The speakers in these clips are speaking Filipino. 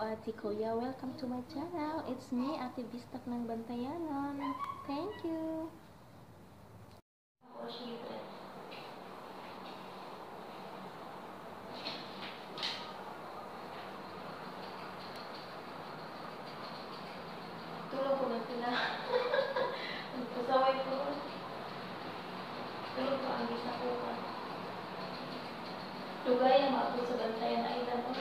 Ate Kuya. Welcome to my channel. It's me, Ate Bistak ng Bantayanan. Thank you. Tulog ko na sila. Pasaway ko. Tulog ko ang gisa ko. Lugay ang ako sa Bantayan ay damo.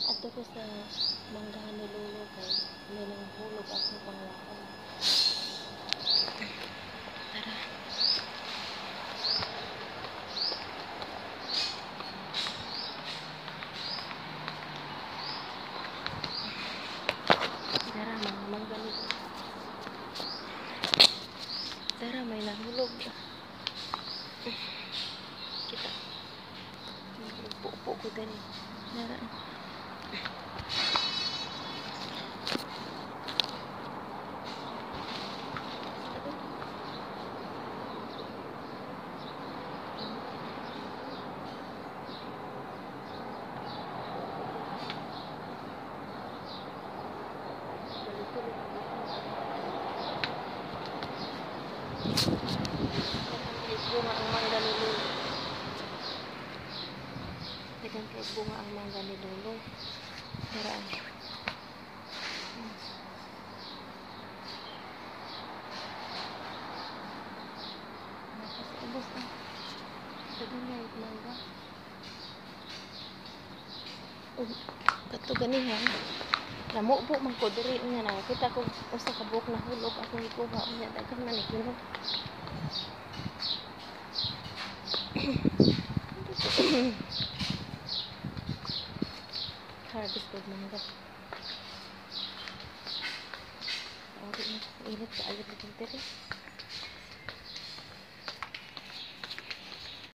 Ato ko sa manggahan ni Lolo kay may nanghulog ako panglaon. Tara. Tara, mga mangga nito. Tara, may nanghulog. Kita. Upo ko din. Tara. Bunga ang mangga ni Lolo. Dagan kay bunga ang mangga ni Lolo. Daraan. Ubos na. Dagan na yung mangga. Kato ganihan. Lamo po magkodiri niya na. Kita ko usa ka buok na hulog akong ikuha niya. Dagan man ikinog. Harvest ko mangga. Init ka ayot na tiri.